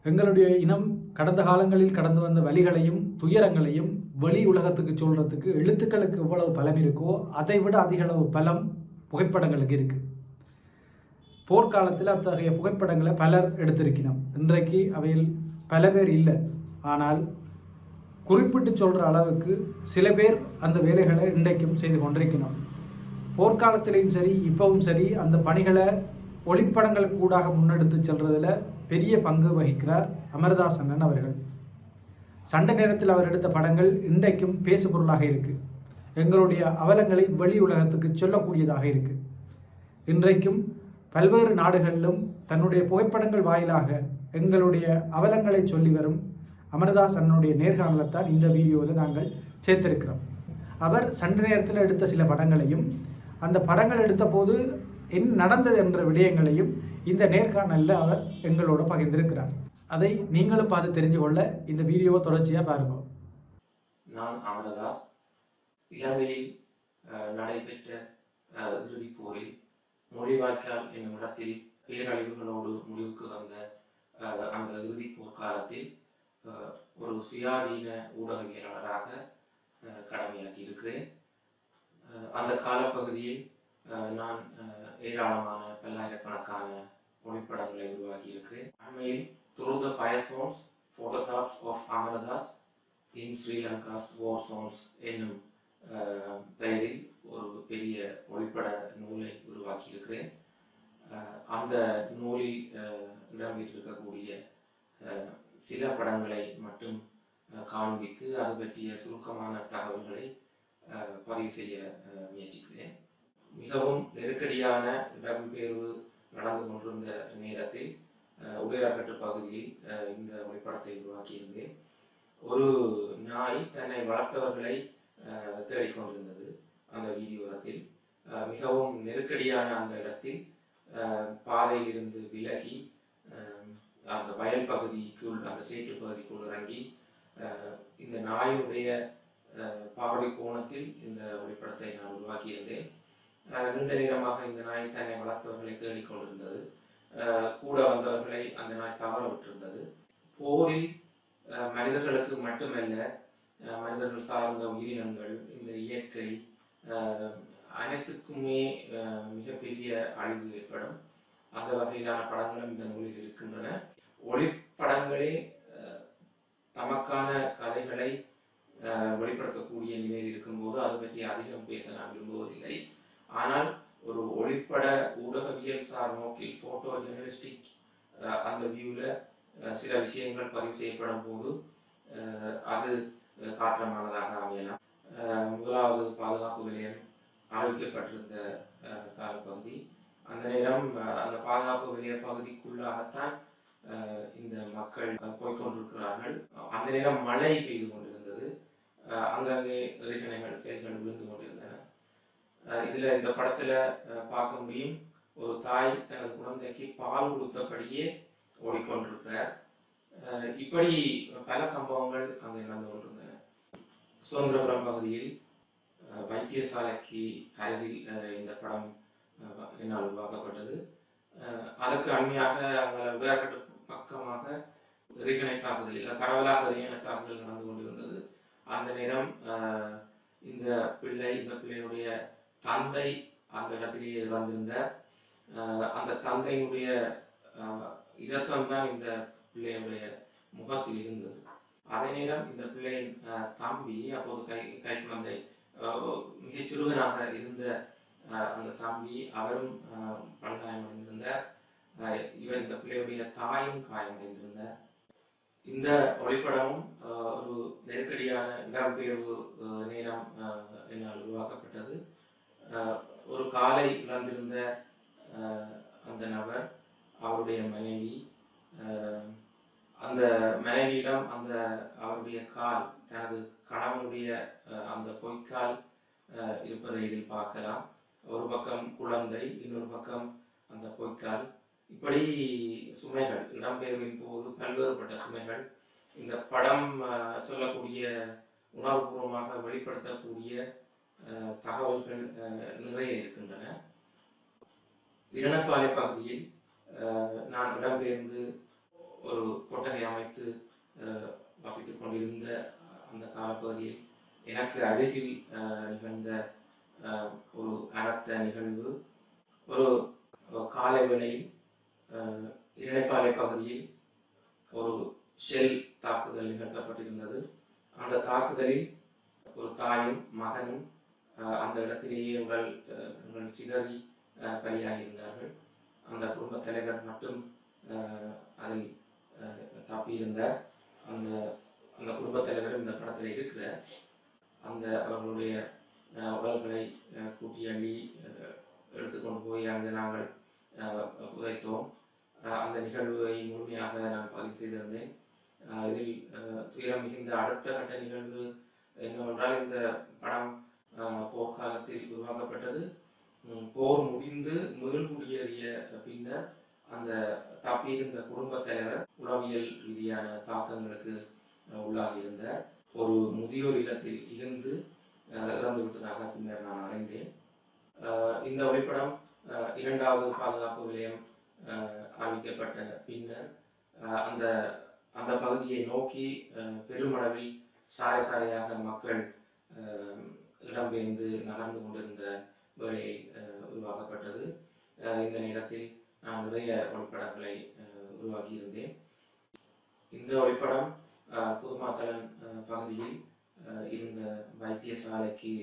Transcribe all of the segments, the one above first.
எங்களுடைய இனம் கடந்த காலங்களில் கடந்து வந்த வலிகளையும் துயரங்களையும் வெளி உலகத்துக்கு சொல்கிறதுக்கு எழுத்துக்களுக்கு எவ்வளவு பலம் இருக்கோ அதை விட அதிக அளவு பலம் புகைப்படங்களுக்கு இருக்குது. போர்க்காலத்தில் அத்தகைய புகைப்படங்களை பலர் எடுத்திருக்கணும். இன்றைக்கு அவையில் பல பேர் இல்லை. ஆனால் குறிப்பிட்டு சொல்கிற அளவுக்கு சில பேர் அந்த வேலைகளை இன்றைக்கும் செய்து கொண்டிருக்கணும். போர்க்காலத்திலையும் சரி இப்பவும் சரி அந்த பணிகளை ஒளிப்படங்களுக்கு கூடாக முன்னெடுத்து செல்றதில் பெரிய பங்கு வகிக்கிறார் அமரதாஸ் அண்ணன் அவர்கள். சண்டை நேரத்தில் அவர் எடுத்த படங்கள் இன்றைக்கும் பேசு பொருளாக இருக்குது. எங்களுடைய அவலங்களை வெளி உலகத்துக்கு சொல்லக்கூடியதாக இருக்குது. இன்றைக்கும் பல்வேறு நாடுகளிலும் தன்னுடைய புகைப்படங்கள் வாயிலாக எங்களுடைய அவலங்களை சொல்லி வரும் அமரதாஸ் அண்ணனுடைய நேர்காணலைத்தான் இந்த வீடியோவில் நாங்கள் சேர்த்திருக்கிறோம். அவர் சண்டை நேரத்தில் எடுத்த சில படங்களையும் அந்த படங்கள் எடுத்த போது என்ன நடந்தது என்ற விடயங்களையும் இந்த நேர்காணலில் அவர் எங்களோட பகிர்ந்திருக்கிறார். அதை நீங்களும் பார்த்து தெரிஞ்சு கொள்ள இந்த வீடியோவை தொடர்ச்சியாக பாருங்க. நான் அமரதாஸ். இலங்கையில் நடைபெற்ற இறுதிப் போரில் மொழிவாய்க்கால் என்னும் இடத்தில் பேரழிவுகளோடு முடிவுக்கு வந்த அந்த இறுதிப் போர் காலத்தில் ஒரு சுயாதீன ஊடகவியலாளராக கடமையாற்றி இருக்கிறேன். அந்த காலப்பகுதியில் நான் ஏராளமான பல்லாயிரக்கணக்கான ஒளிப்படங்களை உருவாக்கி இருக்கிறேன். அண்மையில் Through the Fire Zones, Photographs of Amaradas in Sri Lanka's War Zones என்னும் பெயரில் ஒரு பெரிய ஒளிப்பட நூலை உருவாக்கி இருக்கிறேன். அந்த நூலில் இடம்பெற்றிருக்கக்கூடிய சில படங்களை மட்டும் காண்பித்து அது பற்றிய சுருக்கமான தகவல்களை பதிவு செய்ய முயற்சிக்கிறேன். மிகவும் நெருக்கடியான இடம்பெயர்வு நடந்து கொண்டிருந்த நேரத்தில் உடையார்கட்டு பகுதியில் இந்த ஒளிப்படத்தை உருவாக்கியிருந்தேன். ஒரு நாய் தன்னை வளர்த்தவர்களை தேடிக்கொண்டிருந்தது. அந்த வீதியோரத்தில் மிகவும் நெருக்கடியான அந்த இடத்தில் பாதையில் இருந்து விலகி அந்த வயல் பகுதிக்குள் அந்த சேற்று பகுதிக்குள் இறங்கி இந்த நாயுடைய பார்வை கோணத்தில் இந்த ஒளிப்படத்தை நான் உருவாக்கியிருந்தேன். நீண்ட நேரமாக இந்த நாய் தன்னை வளர்த்தவர்களை தேடிக்கொண்டிருந்தது. கூட வந்தவர்களை அந்த நாய் தவற விட்டிருந்தது. போரில் மனிதர்களுக்கு மட்டுமல்ல, மனிதர்கள் சார்ந்த உயிரினங்கள், இந்த இயற்கை அனைத்துக்குமே மிகப்பெரிய அழிவு ஏற்படும். அந்த வகையிலான படங்களும் இந்த நூலில் இருக்கின்றன. ஒளிப்படங்களே தமக்கான கதைகளை வெளிப்படுத்தக்கூடிய நிலையில் இருக்கும்போது அது பற்றி அதிகம் பேச நான் விரும்புவதில்லை. ஆனால் ஒரு ஒளிப்பட ஊடகவியல் சார் நோக்கில் போட்டோ ஜெர்னலிஸ்டிக் அந்த வியூவில் சில விஷயங்கள் பதிவு செய்யப்படும் போது அது காத்திரமானதாக அமையலாம். முதலாவது பாதுகாப்பு நிலையம் ஆரம்பிக்கப்பட்டிருந்த காலப்பகுதி. அந்த நேரம் அந்த பாதுகாப்பு நிலைய பகுதிக்குள்ளாகத்தான் இந்த மக்கள் போய்கொண்டிருக்கிறார்கள். அந்த நேரம் மழை பெய்து கொண்டிருந்தது. அங்கங்கே எரிகணைகள் செயல்கள் விழுந்து கொண்டிருந்தன. இதில் இந்த படத்தில் பார்க்க முடியும், ஒரு தாய் தனது குழந்தைக்கு பால் கொடுத்தபடியே ஓடிக்கொண்டிருக்கிறார். இப்படி பல சம்பவங்கள் அங்கே நடந்து கொண்டிருந்தன. சுதந்திரபுரம் பகுதியில் வைத்தியசாலைக்கு அருகில் இந்த படம் என்னால் உருவாக்கப்பட்டது. அதற்கு அண்மையாக அங்கே உடையார்கட்டு பக்கமாக எரிகணை தாக்குதல், பரவலாக எரிகணை தாக்குதல் நடந்து கொண்டிருந்தது. அந்த நேரம் இந்த பிள்ளையுடைய தந்தை அந்த இடத்திலேயே இறந்திருந்தார். அந்த தந்தையுடைய இரத்தம் தான் இந்த பிள்ளையுடைய முகத்தில் இருந்தது. அதே நேரம் இந்த பிள்ளையின் தம்பி, அப்போது கை குழந்தை மிகச் சிறுவனாக இருந்த அந்த தம்பி, அவரும் படுகாயமடைந்திருந்தார். இந்த பிள்ளையுடைய தாயும் காயமடைந்திருந்தார். இந்த ஒளிப்படமும் ஒரு நெருக்கடியான இடம்பெயர்வு நேரம் என்னால் உருவாக்கப்பட்டது. ஒரு காலை இழந்திருந்த அந்த நபர், அவருடைய மனைவி, அந்த மனைவியிடம் அவருடைய கால், தனது கணவனுடைய அந்த பொய்க்கால் இருப்பதை இதில் பார்க்கலாம். ஒரு பக்கம் குழந்தை, இன்னொரு பக்கம் அந்த பொய்க்கால். இப்படி சுமைகள், இடம்பெயர்வின் போது பல்வேறுபட்ட சுமைகள் இந்த படம் சொல்லக்கூடிய உணர்வுபூர்வமாக வெளிப்படுத்தக்கூடிய தகவல்கள் நிறைய இருக்கின்றன. இரணப்பாலை பகுதியில் நான் இடம்பெயர்ந்து ஒரு கொட்டகை அமைத்து வசித்துக் கொண்டிருந்த அந்த காலப்பகுதியில் எனக்கு அருகில் நிகழ்ந்த ஒரு அனர்த்த நிகழ்வு. ஒரு காலை வேளையில் இரணைப்பாலை பகுதியில் ஒரு ஷெல் தாக்குதல் நிகழ்த்தப்பட்டிருந்தது. அந்த தாக்குதலில் ஒரு தாயும் மகனும் அந்த இடத்திலேயே உடல் சிதறி பலியாகியிருந்தார்கள். அந்த குடும்பத் தலைவர் மட்டும் அதில் தப்பியிருந்தார். அந்த அந்த குடும்பத் தலைவர் இந்த படத்தில் இருக்கிற அந்த அவர்களுடைய உடல்களை கூட்டி அள்ளி எடுத்துக்கொண்டு போய் அங்கே நாங்கள் புதைத்தோம். அந்த நிகழ்வை முழுமையாக நான் பதிவு செய்திருந்தேன். இதில் துயரம் மிகுந்த அடுத்த கட்ட நிகழ்வு என்னவென்றால், இந்த படம் போர்க்காலத்தில் உருவாக்கப்பட்டது. போர் முடிந்து மீள்குடியேறிய பின்னர் அந்த தப்பியிருந்த குடும்பத் தலைவர் உளவியல் ரீதியான தாக்கங்களுக்கு உள்ளாகி இருந்தார். ஒரு முதியோர் இல்லத்தில் இருந்து இறந்து விட்டதாக பின்னர் நான் அறிந்தேன். இந்த ஒளிப்படம் 2வது பாதுகாப்பு விலையம் அறிவிக்கப்பட்ட பின்னர் அந்த அந்த பகுதியை நோக்கி பெருமளவில் சாறை சாறையாக மக்கள் இடம்பெயர்ந்து நகர்ந்து கொண்டிருந்த வேளையில் உருவாக்கப்பட்டது. இந்த நேரத்தில் நான் நிறைய ஒளிப்படங்களை உருவாக்கியிருந்தேன். இந்த ஒளிப்படம் புதுமாத்தளன் பகுதியில் இருந்த வைத்தியசாலைக்கு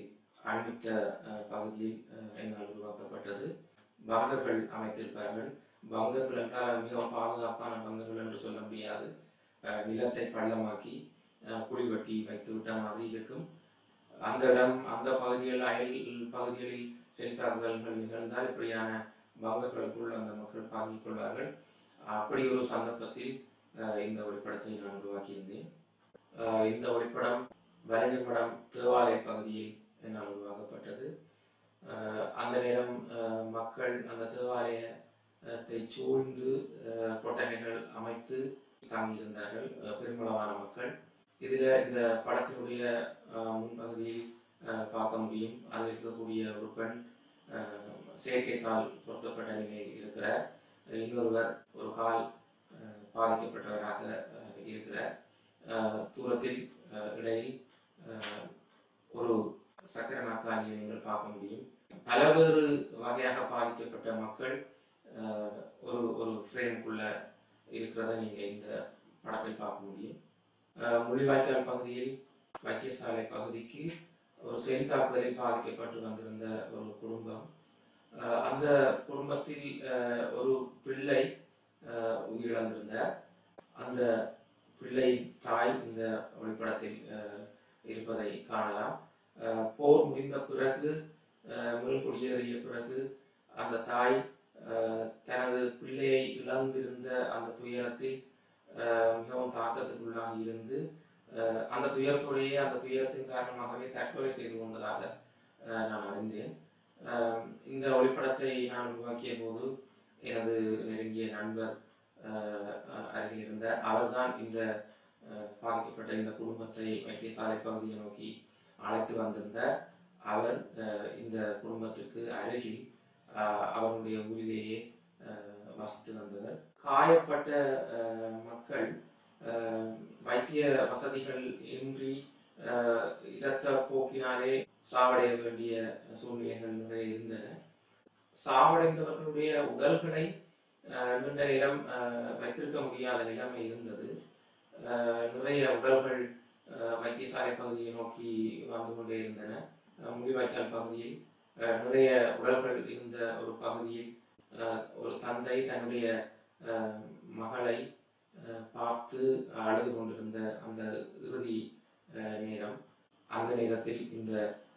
அண்மித்த பகுதியில் என்னால் உருவாக்கப்பட்டது. பங்கர்கள் அமைத்திருப்பார்கள். பங்கர்கள் என்றால் மிகவும் பாதுகாப்பான பங்கர்கள் என்று சொல்ல முடியாது. நிலத்தை பள்ளமாக்கி குழி வெட்டி வைத்து விட்ட மாதிரி இருக்கும். அந்த இடம், அந்த பகுதிகள், அயல் பகுதிகளில் செல்தாக்குதல்கள் நிகழ்ந்தால் இப்படியான பங்கர்களுக்குள் அந்த மக்கள் பாதிக் கொள்வார்கள். அப்படி ஒரு சந்தர்ப்பத்தில் இந்த ஒளிப்படத்தை நான் உருவாக்கியிருந்தேன். இந்த ஒளிப்படம் வரையமடம் தேவாலய பகுதியில் என்னால் உருவாக்கப்பட்டது. அந்த நேரம் மக்கள் அந்த தேவாலயத்தை சூழ்ந்து கொட்டகைகள் அமைத்து தாங்கியிருந்தார்கள், பெருமளவான மக்கள். இதில் இந்த படத்தினுடைய முன்பகுதியில் பார்க்க முடியும். அதில் இருக்கக்கூடிய ஒரு பெண் செயற்கை கால் பொருத்தப்பட்ட நிலையில் இருக்கிறார். இன்னொருவர் ஒரு கால் பாதிக்கப்பட்டவராக இருக்கிறார். தூரத்தில் இடையில் ஒரு சக்கர நாற்காலியை நீங்கள் பார்க்க முடியும். பலவேறு வகையாக பாதிக்கப்பட்ட மக்கள் ஒரு ஒரு ஃப்ரேமுக்குள்ள இருக்கிறத நீங்கள் இந்த படத்தில் பார்க்க முடியும். முள்ளிவாய்க்கால் பகுதியில் வைத்தியசாலை பகுதிக்கு ஒரு செயல் தாக்குதலில் பாதிக்கப்பட்டு வந்திருந்த ஒரு குடும்பம். அந்த குடும்பத்தில் ஒரு பிள்ளை உயிரிழந்திருந்தார். அந்த பிள்ளை தாய் இந்த ஒளிப்படத்தில் இருப்பதை காணலாம். போர் முடிந்த பிறகு, மீள்குடியேறிய பிறகு அந்த தாய் தனது பிள்ளையை இழந்திருந்த அந்த துயரத்தில் மிகவும் தாக்கத்துக்குள்ளாகி இருந்து அந்த துயரத்துடைய அந்த துயரத்தின் காரணமாகவே தற்கொலை செய்து கொண்டதாக நான் அறிந்தேன். இந்த ஒளிப்படத்தை நான் உருவாக்கிய போது எனது நெருங்கிய நண்பர் அருகில் இருந்தார். அவர்தான் இந்த பாதிக்கப்பட்ட இந்த குடும்பத்தை வைத்தியசாலை பகுதியை நோக்கி அழைத்து வந்திருந்தார். அவர் இந்த குடும்பத்துக்கு அருகில் அவருடைய ஊரிலேயே வசித்து வந்தவர். காயப்பட்ட மக்கள் வைத்திய வசதிகள் இன்றி இரத்த போக்கினாலே சாவடைய வேண்டிய சூழ்நிலைகள் நிறைய இருந்தன. சாவடைந்தவர்களுடைய உடல்களை நீண்ட நேரம் வைத்திருக்க முடியாத நிலைமை இருந்தது. நிறைய உடல்கள் வைத்தியசாலை பகுதியை நோக்கி வந்து கொண்டே இருந்தன. முள்ளிவாய்க்கால் பகுதியில் நிறைய உடல்கள் இருந்த ஒரு பகுதியில் ஒரு தந்தை தன்னுடைய மகளை பார்த்து அழுது கொண்டிருந்த அந்த இறுதி நேரம். அந்த நேரத்தில் இந்த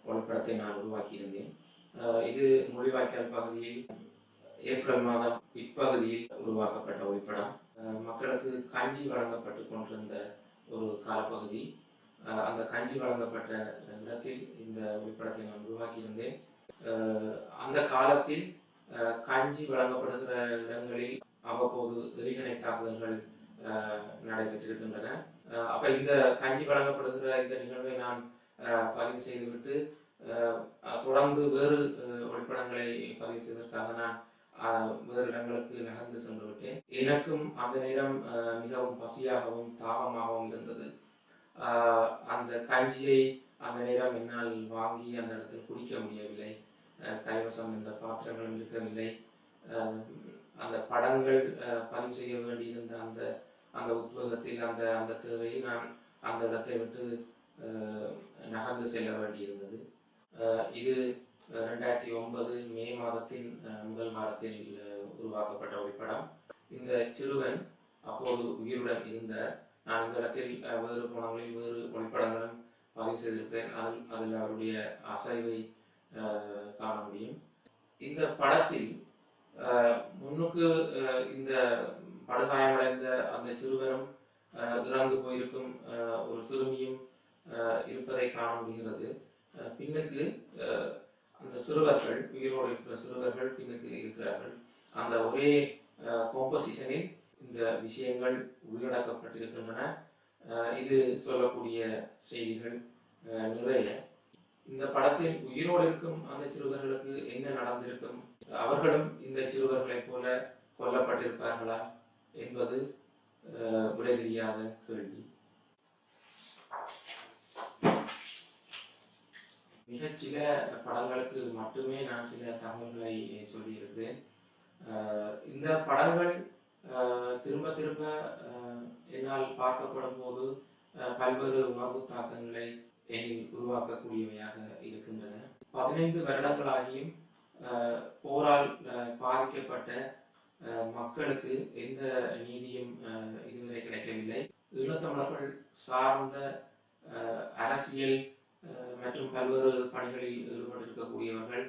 ஒளிப்படத்தை நான் உருவாக்கியிருந்தேன். இது முள்ளிவாய்க்கால் பகுதியில் ஏப்ரல் மாதம் பிற்பகுதியில் உருவாக்கப்பட்ட ஒளிப்படம். மக்களுக்கு கஞ்சி வழங்கப்பட்டு கொண்டிருந்த ஒரு காலப்பகுதி. அந்த கஞ்சி வழங்கப்பட்ட இடத்தில் இந்த ஒளிப்படத்தை நான் உருவாக்கியிருந்தேன். அந்த காலத்தில் கஞ்சி வழங்கப்படுகிற இடங்களில் அவ்வப்போது எரிகணை தாக்குதல்கள் நடைபெற்றிருக்கின்றன. அப்ப இந்த கஞ்சி வழங்கப்படுகிற இந்த நிகழ்வை நான் பதிவு செய்துவிட்டு தொடர்ந்து வேறு ஒளிப்படங்களை பதிவு செய்வதற்காக நான் வேறு இடங்களுக்கு நகர்ந்து சென்று விட்டேன். எனக்கும் அந்த நேரம் மிகவும் பசியாகவும் தாகமாகவும் இருந்தது. அந்த கஞ்சியை அந்த நேரம் என்னால் வாங்கி அந்த இடத்தில் குடிக்க முடியவில்லை. கைவசம் இந்த பாத்திரங்களும் இருக்கவில்லை. அந்த படங்கள் பதிவு செய்ய வேண்டியிருந்த அந்த அந்த உத்வேகத்தில் அந்த தேவையில் நான் அந்த இடத்தை விட்டு நகர்ந்து செல்ல வேண்டியிருந்தது. இது 2009 மே மாதத்தின் முதல் வாரத்தில் உருவாக்கப்பட்ட ஒளிப்படம். இந்த சிறுவன் அப்போது உயிருடன் இருந்தார். நான் இந்த இடத்தில் வேறு கோணங்களில் வேறு ஒளிப்படங்களும் பதிவு செய்திருக்கிறேன். அதில் அவருடைய அசைவை காண முடியும். இந்த படத்தில் முன்னுக்கு இந்த படுகாயமடைந்த அந்த சிறுவனும் இறந்து போயிருக்கும் ஒரு சிறுமியும் இருப்பதை காண முடிகிறது. பின்னுக்கு அந்த சிறுவர்கள், உயிரோடு இருக்கிற சிறுவர்கள் பின்னுக்கு இருக்கிறார்கள். அந்த ஒரே காம்போசிஷனில் இந்த விஷயங்கள் உள்ளடக்கப்பட்டிருக்கின்றன. இது சொல்லக்கூடிய செய்திகள் நிறைய. இந்த படத்தில் உயிரோடு இருக்கும் அந்த சிறுவர்களுக்கு என்ன நடந்திருக்கும், அவர்களும் இந்த சிறுவர்களைப் போல கொல்லப்பட்டிருப்பார்களா என்பது விடை தெரியாத கேள்வி. மிகச்சில படங்களுக்கு மட்டுமே நான் சில தகவல்களை சொல்லியிருக்கிறேன். இந்த படங்கள் திரும்ப திரும்ப என்னால் பார்க்கப்படும் போது பல்வேறு உணர்வு தாக்கங்களை என்னில் உருவாக்கக்கூடியவையாக இருக்கின்றன. 15 வருடங்களாகியும் போரால் பாதிக்கப்பட்ட மக்களுக்கு எந்த நீதியும் இதுவரை கிடைக்கவில்லை. ஈழத்தமிழர்கள் சார்ந்த அரசியல் மற்றும் பல்வேறு பணிகளில் ஈடுபட்டிருக்கக்கூடியவர்கள்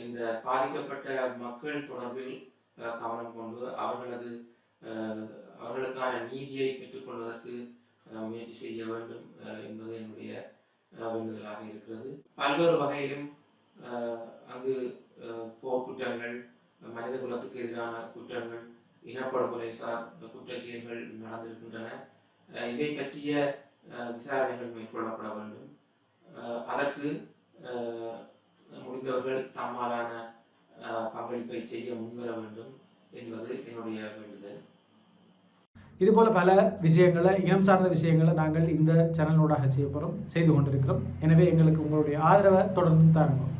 இந்த பாதிக்கப்பட்ட மக்கள் தொடர்பில் கவனம் கொண்டு அவர்களுக்கான நீதியை பெற்றுக்கொள்வதற்கு முயற்சி செய்ய வேண்டும் என்பது என்னுடைய வேண்டுதலாக இருக்கிறது. பல்வேறு வகையிலும் அங்கு போர்க்குற்றங்கள், மனித குலத்துக்கு எதிரான குற்றங்கள், இனப்படுகொலை சார் குற்றச்செயல்கள் நடந்திருக்கின்றன. இதை பற்றிய விசாரணைகள் மேற்கொள்ளப்பட வேண்டும். அதற்கு முடிந்தவர்கள் தம்மாலான பங்களிப்பை செய்ய முன்வர வேண்டும் என்பது என்னுடைய வேண்டுதல். இதுபோல பல விஷயங்களை, இனம் சார்ந்த விஷயங்களை நாங்கள் இந்த சேனலோடாக செய்து கொண்டிருக்கிறோம். எனவே எங்களுக்கு உங்களுடைய ஆதரவை தொடர்ந்து தாருங்கள்.